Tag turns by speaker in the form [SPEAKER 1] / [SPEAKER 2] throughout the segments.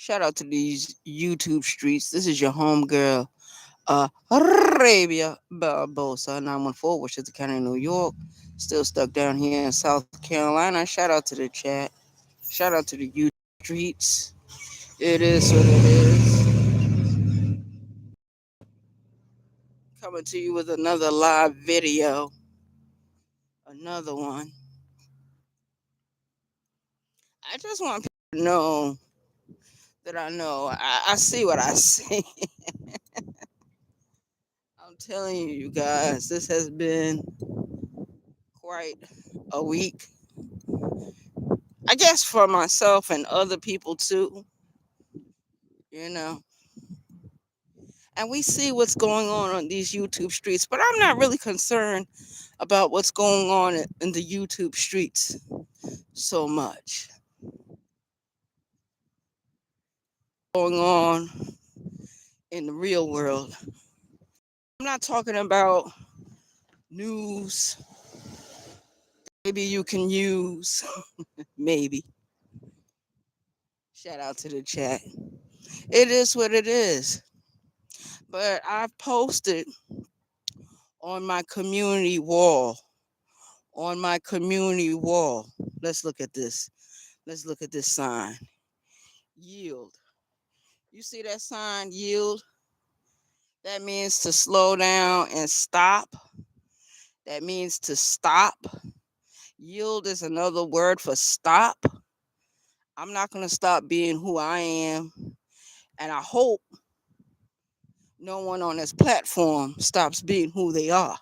[SPEAKER 1] Shout out to these YouTube streets. This is your homegirl, Arabia Barbosa, 914, Westchester County, New York. Still stuck down here in South Carolina. Shout out to the chat. Shout out to the YouTube streets. It is what it is. Coming to you with another live video. Another one. I just want people to know that I know. I see what I see. I'm telling you, you guys, this has been quite a week. I guess for myself and other people too, you know. And we see what's going on these YouTube streets, but I'm not really concerned about what's going on in the YouTube streets so much. Going on in the real world. I'm not talking about news. Maybe you can use, maybe. Shout out to the chat. It is what it is. But I've posted on my community wall. On my community wall. Let's look at this. Let's look at this sign. Yield. You see that sign, yield? That means to slow down and stop. That means to stop. Yield is another word for stop. I'm not going to stop being who I am. And I hope no one on this platform stops being who they are.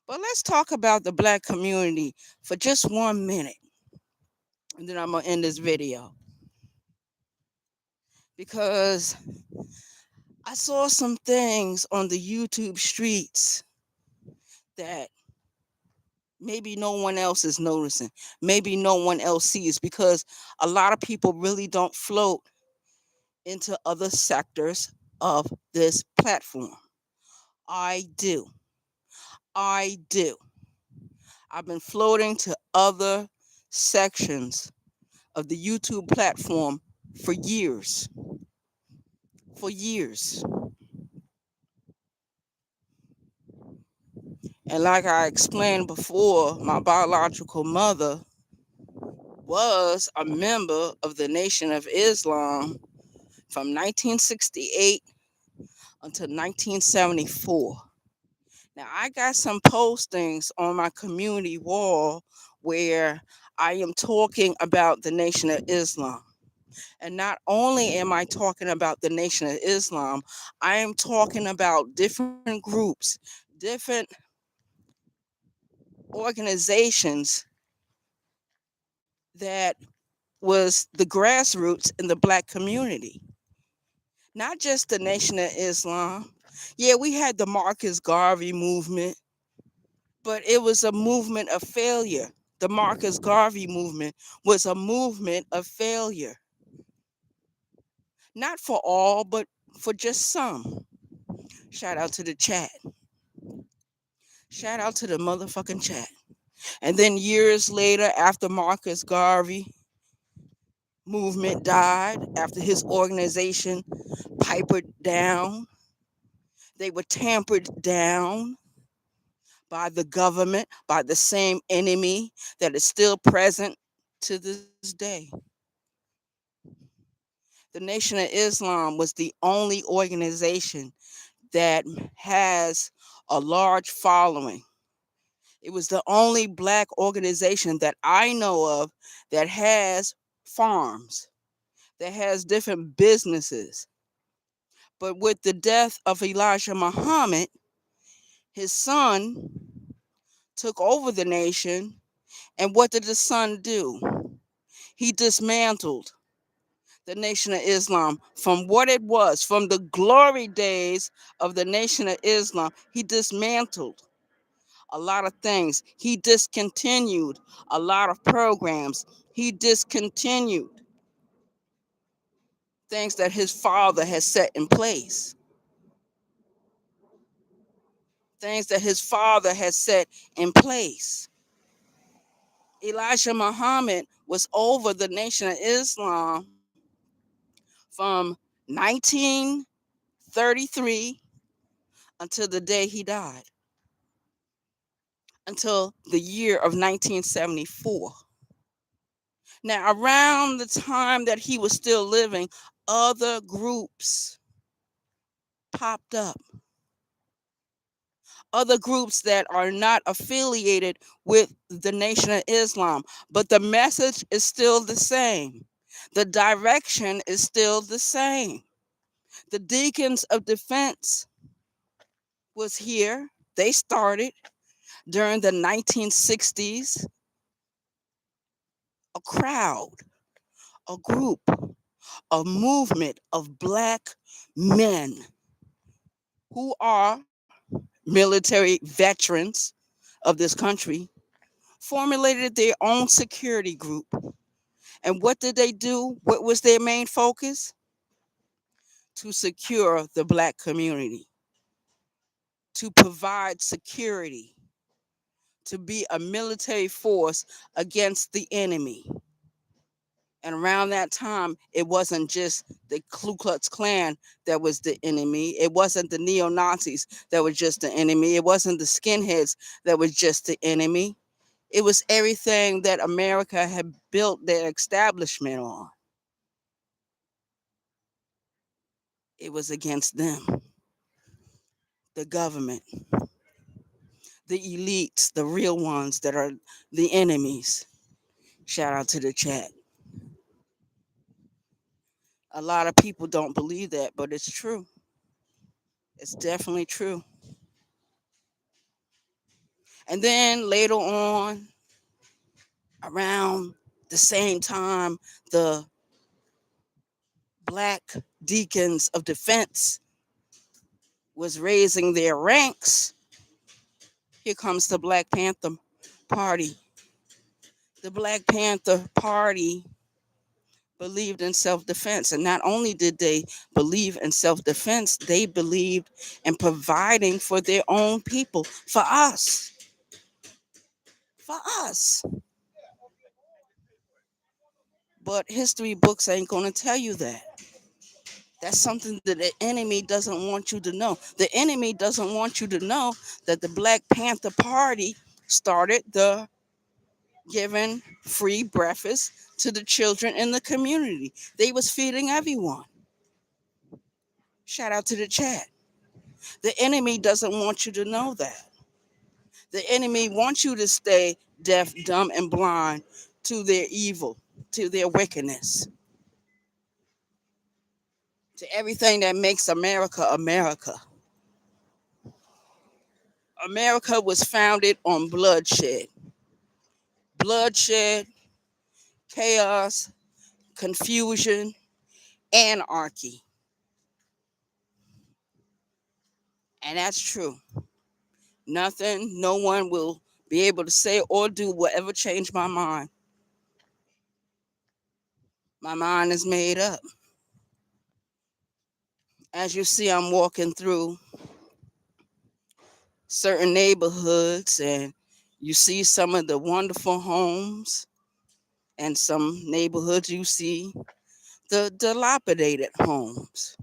[SPEAKER 1] But let's talk about the Black community for just 1 minute. And then I'm going to end this video. Because I saw some things on the YouTube streets that maybe no one else is noticing. Maybe no one else sees, because a lot of people really don't float into other sectors of this platform. I do. I do. I've been floating to other sections of the YouTube platform for years. For years. And like I explained before, my biological mother was a member of the Nation of Islam from 1968 until 1974. Now, I got some postings on my community wall where I am talking about the Nation of Islam. And not only am I talking about the Nation of Islam, I am talking about different groups, different organizations that was the grassroots in the Black community. Not just the Nation of Islam. Yeah, we had the Marcus Garvey movement, but it was a movement of failure. The Marcus Garvey movement was a movement of failure. Not for all, but for just some. Shout out to the chat. Shout out to the motherfucking chat. And then years later, after Marcus Garvey movement died, after his organization pipered down, they were tampered down by the government, by the same enemy that is still present to this day. The Nation of Islam was the only organization that has a large following. It was the only Black organization that I know of that has farms, that has different businesses. But with the death of Elijah Muhammad, his son took over the nation. And what did the son do? He dismantled the Nation of Islam from what it was, from the glory days of the Nation of Islam. He dismantled a lot of things. He discontinued a lot of programs. He discontinued things that his father has set in place. Things that his father has set in place. Elijah Muhammad was over the Nation of Islam from 1933 until the day he died, until the year of 1974. Now, around the time that he was still living, other groups popped up, other groups that are not affiliated with the Nation of Islam, but the message is still the same. The direction is still the same. The Deacons of Defense was here. They started during the 1960s, a crowd, a group, a movement of Black men who are military veterans of this country, formulated their own security group. And what did they do? What was their main focus? To secure the Black community, to provide security, to be a military force against the enemy. And around that time, it wasn't just the Ku Klux Klan that was the enemy. It wasn't the neo Nazis that was just the enemy. It wasn't the skinheads that was just the enemy. It was everything that America had built their establishment on. It was against them, the government, the elites, the real ones that are the enemies. Shout out to the chat. A lot of people don't believe that, but it's true. It's definitely true. And then later on, around the same time, the Black Deacons of Defense was raising their ranks. Here comes the Black Panther Party. The Black Panther Party believed in self-defense. And not only did they believe in self-defense, they believed in providing for their own people, for us. For us. But history books ain't going to tell you that. That's something that the enemy doesn't want you to know. The enemy doesn't want you to know that the Black Panther Party started the giving free breakfast to the children in the community. They was feeding everyone. Shout out to the chat. The enemy doesn't want you to know that. The enemy wants you to stay deaf, dumb, and blind to their evil, to their wickedness, to everything that makes America America. America was founded on bloodshed. Bloodshed, chaos, confusion, anarchy. And that's true. Nothing, no one will be able to say or do will ever change my mind. My mind is made up. As you see, I'm walking through certain neighborhoods and you see some of the wonderful homes, and some neighborhoods you see the dilapidated homes.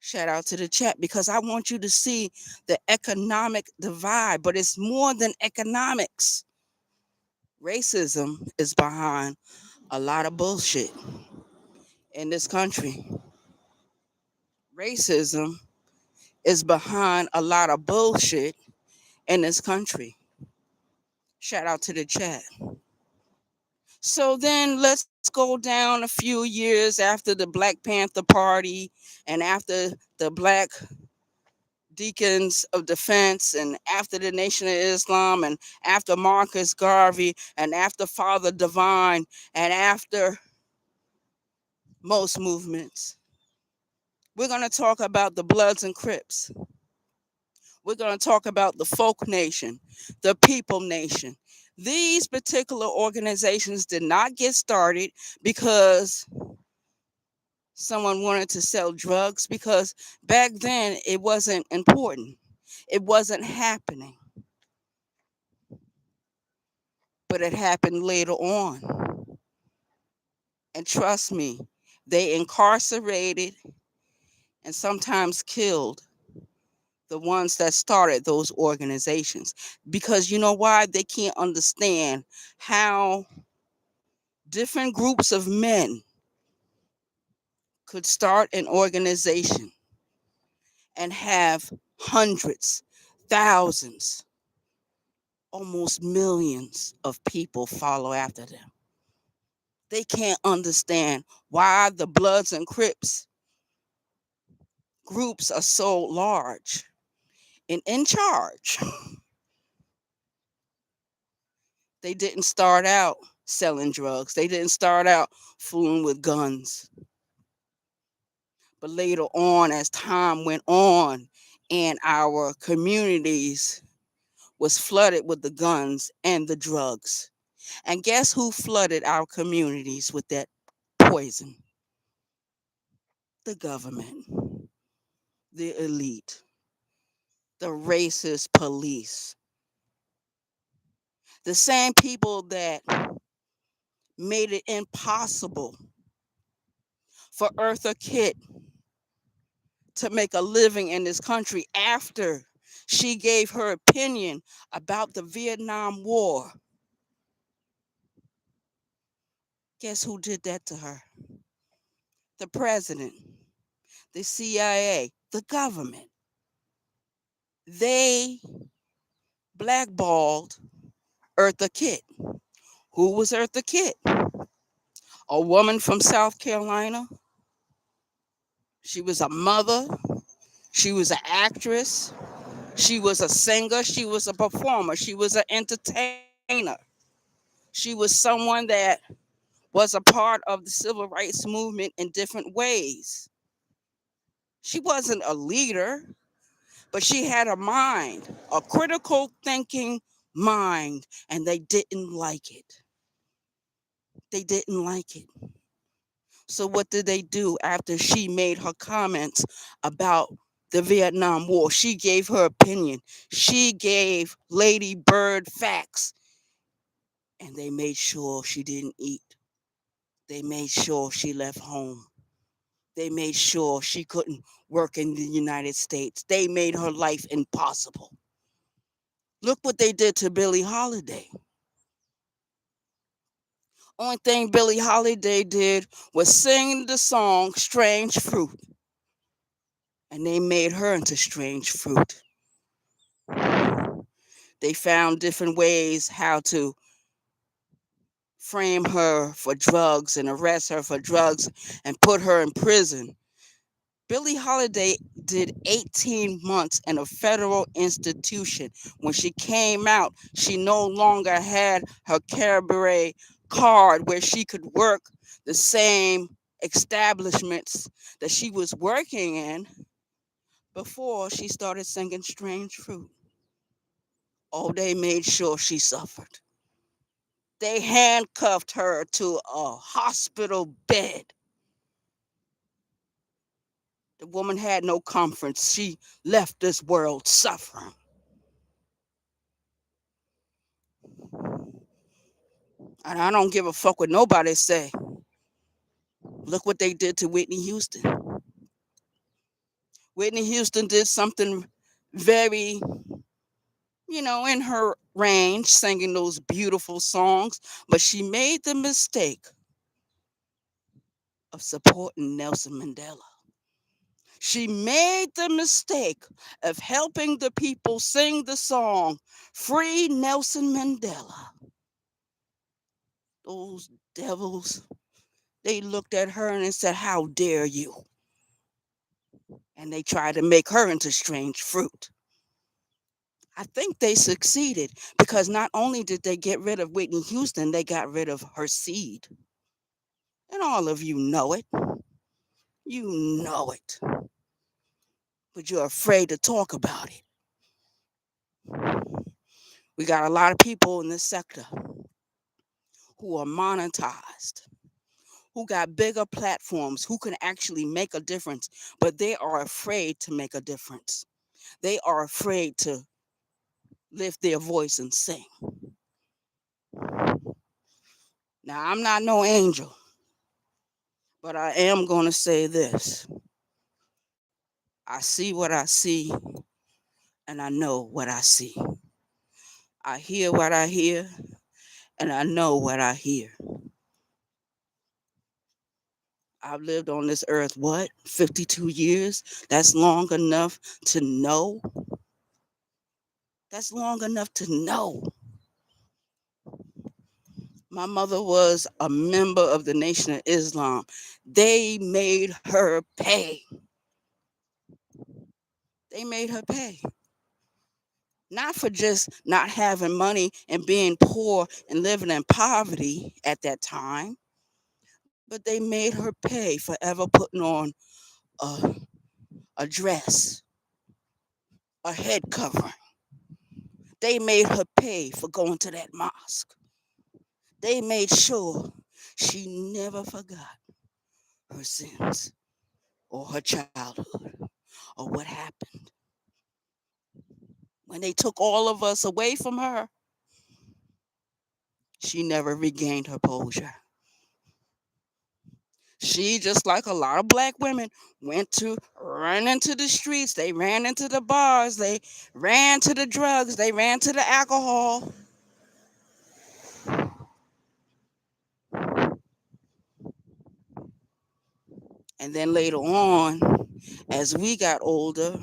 [SPEAKER 1] Shout out to the chat because I want you to see the economic divide, but it's more than economics. Racism is behind a lot of bullshit in this country. Racism is behind a lot of bullshit in this country. Shout out to the chat. So then let's go down a few years after the Black Panther Party and after the Black Deacons of Defense and after the Nation of Islam and after Marcus Garvey and after Father Divine and after most movements. We're going to talk about the Bloods and Crips. We're going to talk about the Folk Nation, the People Nation. These particular organizations did not get started because someone wanted to sell drugs, because back then it wasn't important. It wasn't happening. But it happened later on. And trust me, They incarcerated and sometimes killed the ones that started those organizations. Because you know why? They can't understand how different groups of men could start an organization and have hundreds, thousands, almost millions of people follow after them. They can't understand why the Bloods and Crips groups are so large and in charge. They didn't start out selling drugs. They didn't start out fooling with guns. But later on, as time went on, and our communities was flooded with the guns and the drugs. And guess who flooded our communities with that poison? The government, the elite, the racist police, the same people that made it impossible for Eartha Kitt to make a living in this country after she gave her opinion about the Vietnam War. Guess who did that to her? The president, the CIA, the government. They blackballed Eartha Kitt. Who was Eartha Kitt? A woman from South Carolina. She was a mother. She was an actress. She was a singer. She was a performer. She was an entertainer. She was someone that was a part of the civil rights movement in different ways. She wasn't a leader, but she had a mind, a critical thinking mind, and they didn't like it. They didn't like it. So what did they do after she made her comments about the Vietnam War? She gave her opinion. She gave Lady Bird facts, and they made sure she didn't eat. They made sure she left home. They made sure she couldn't work in the United States. They made her life impossible. Look what they did to Billie Holiday. Only thing Billie Holiday did was sing the song Strange Fruit, and they made her into strange fruit. They found different ways how to frame her for drugs and arrest her for drugs and put her in prison. Billie Holiday did 18 months in a federal institution. When she came out, she no longer had her cabaret card where she could work the same establishments that she was working in before she started singing Strange Fruit. Oh, they made sure she suffered. They handcuffed her to a hospital bed. The woman had no comfort. She left this world suffering. And I don't give a fuck what nobody say. Look what they did to Whitney Houston. Whitney Houston did something very, in her range, singing those beautiful songs, but she made the mistake of supporting Nelson Mandela. She made the mistake of helping the people sing the song, Free Nelson Mandela. Those devils, they looked at her and said, How dare you? And they tried to make her into strange fruit. I think they succeeded because not only did they get rid of Whitney Houston, they got rid of her seed. And all of you know it. You know it. But you're afraid to talk about it. We got a lot of people in this sector who are monetized, who got bigger platforms, who can actually make a difference, but they are afraid to make a difference. They are afraid to lift their voice and sing. Now, I'm not no angel, But I am going to say this. I see what I see, and I know what I see. I hear what I hear, and I know what I hear. I've lived on this earth, 52 years? That's long enough to know. That's long enough to know. My mother was a member of the Nation of Islam. They made her pay. They made her pay. Not for just not having money and being poor and living in poverty at that time, but they made her pay for ever putting on a, a dress, a head covering. They made her pay for going to that mosque. They made sure she never forgot her sins or her childhood or what happened. When they took all of us away from her, she never regained her posure. She, just like a lot of black women, ran into the streets. They ran into the bars. They ran to the drugs. They ran to the alcohol. And then later on, as we got older,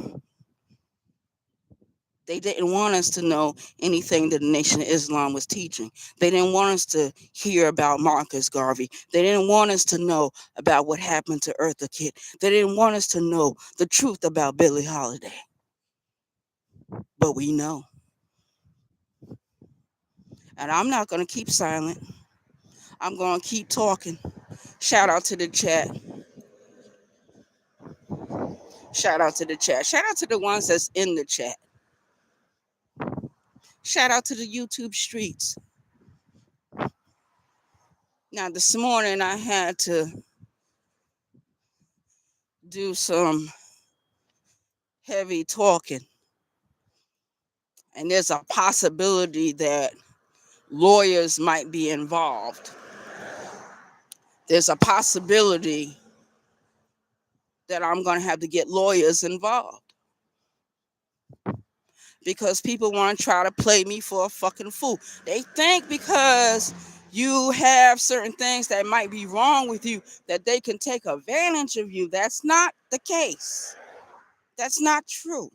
[SPEAKER 1] they didn't want us to know anything that the Nation of Islam was teaching. They didn't want us to hear about Marcus Garvey. They didn't want us to know about what happened to Eartha Kitt. They didn't want us to know the truth about Billie Holiday. But we know. And I'm not going to keep silent. I'm going to keep talking. Shout out to the chat. Shout out to the chat. Shout out to the ones that's in the chat. Shout out to the YouTube streets. Now, this morning I had to do some heavy talking. And there's a possibility that lawyers might be involved. There's a possibility that I'm going to have to get lawyers involved. Because people want to try to play me for a fucking fool. They think because you have certain things that might be wrong with you that they can take advantage of you. That's not the case. That's not true.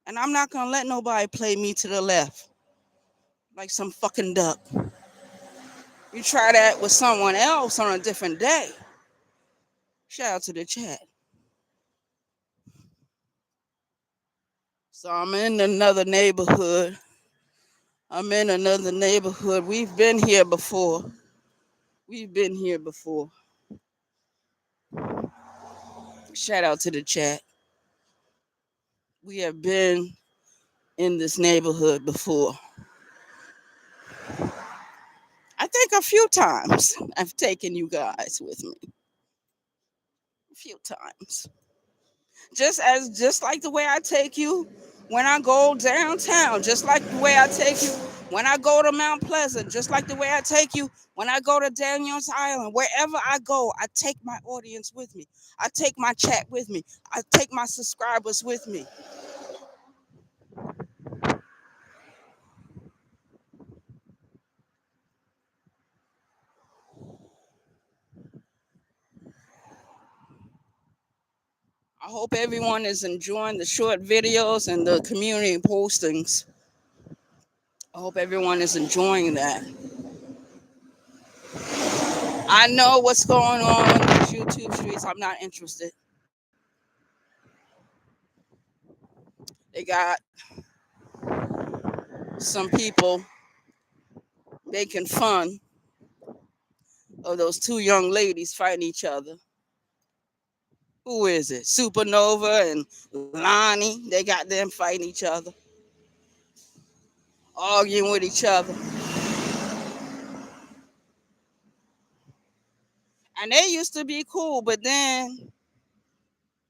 [SPEAKER 1] And I'm not going to let nobody play me to the left like some fucking duck. You try that with someone else on a different day. Shout out to the chat. So I'm in another neighborhood. We've been here before. Shout out to the chat. We have been in this neighborhood before. I think a few times I've taken you guys with me. A few times. Just like the way I take you when I go downtown, just like the way I take you when I go to Mount Pleasant, just like the way I take you when I go to Daniels Island. Wherever I go, I take my audience with me. I take my chat with me. I take my subscribers with me. I hope everyone is enjoying the short videos and the community postings. I hope everyone is enjoying that. I know what's going on in these YouTube streets. I'm not interested. They got some people making fun of those two young ladies fighting each other. Who is it? Supernova and Lonnie. They got them fighting each other, arguing with each other. And they used to be cool, but then,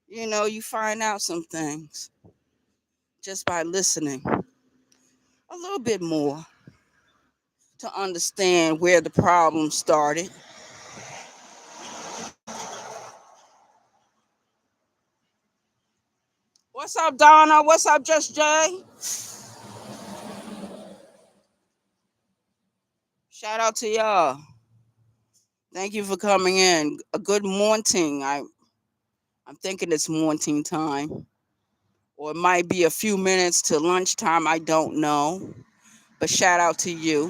[SPEAKER 1] you find out some things just by listening a little bit more to understand where the problem started. What's up, Donna? What's up, Just Jay? Shout out to y'all. Thank you for coming in. A good morning. I'm thinking it's morning time. Or it might be a few minutes to lunchtime. I don't know. But shout out to you.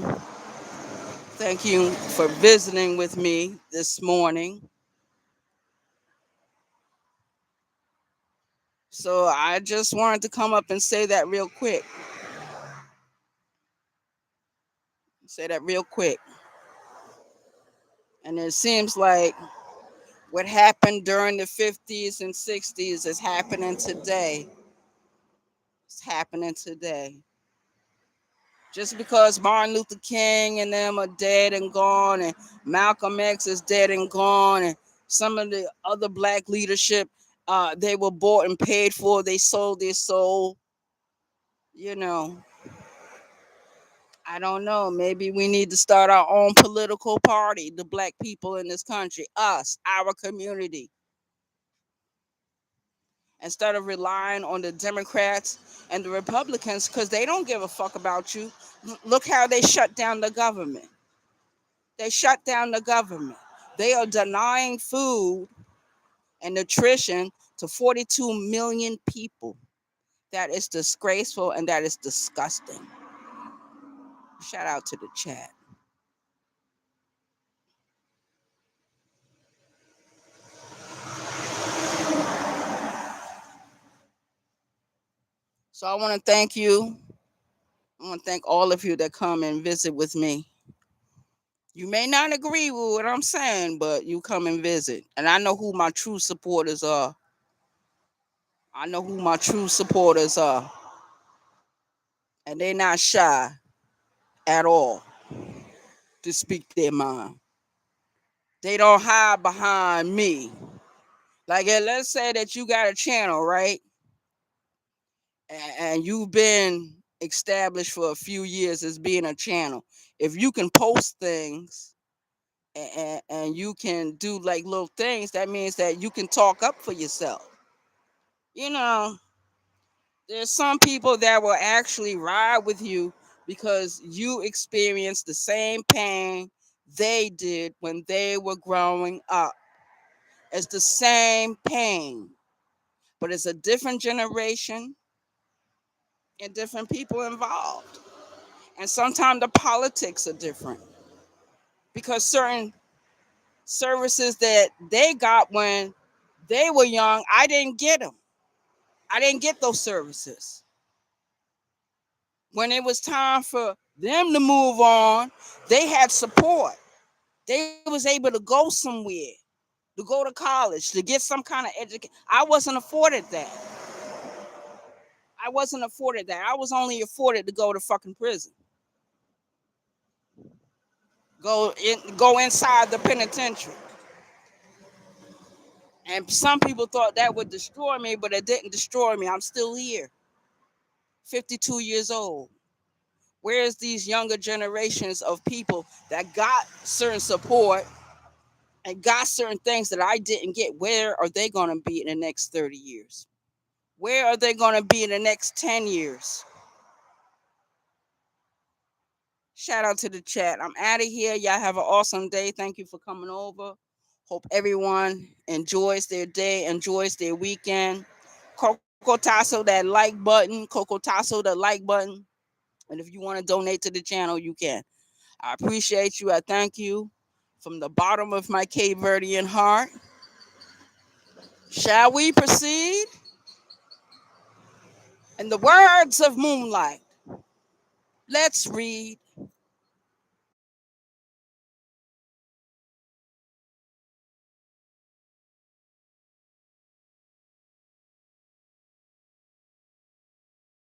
[SPEAKER 1] Thank you for visiting with me this morning. So I just wanted to come up and say that real quick. Say that real quick. And it seems like what happened during the 50s and 60s is happening today. It's happening today. Just because Martin Luther King and them are dead and gone, and Malcolm X is dead and gone, and some of the other black leadership, they were bought and paid for, they sold their soul. You know, I don't know. Maybe we need to start our own political party, the black people in this country, us, our community, instead of relying on the Democrats and the Republicans because they don't give a fuck about you. Look how they shut down the government. They shut down the government. They are denying food and nutrition to 42 million people. That is disgraceful and that is disgusting. Shout out to the chat. So I want to thank you. I want to thank all of you that come and visit with me. You may not agree with what I'm saying, but you come and visit. And I know who my true supporters are. I know who my true supporters are. And they're not shy at all to speak their mind. They don't hide behind me. Like, let's say that you got a channel, right? And you've been established for a few years as being a channel. If you can post things and you can do like little things, that means that you can talk up for yourself. You know, there's some people that will actually ride with you because you experienced the same pain they did when they were growing up. It's the same pain, but it's a different generation and different people involved. And sometimes the politics are different because certain services that they got when they were young, I didn't get them. I didn't get those services. When it was time for them to move on, they had support. They was able to go somewhere, to go to college, to get some kind of education. I wasn't afforded that. I wasn't afforded that. I was only afforded to go to fucking prison. Go inside the penitentiary. And some people thought that would destroy me, but it didn't destroy me. I'm still here, 52 years old. Where's these younger generations of people that got certain support and got certain things that I didn't get? Where are they going to be in the next 30 years? Where are they going to be in the next 10 years? Shout out to the chat. I'm out of here. Y'all have an awesome day. Thank you for coming over. Hope everyone enjoys their day, enjoys their weekend. Coco Tasso, that like button. Coco Tasso, the like button. And if you want to donate to the channel, you can. I appreciate you. I thank you from the bottom of my Cape Verdean heart. Shall we proceed? In the words of Moonlight, let's read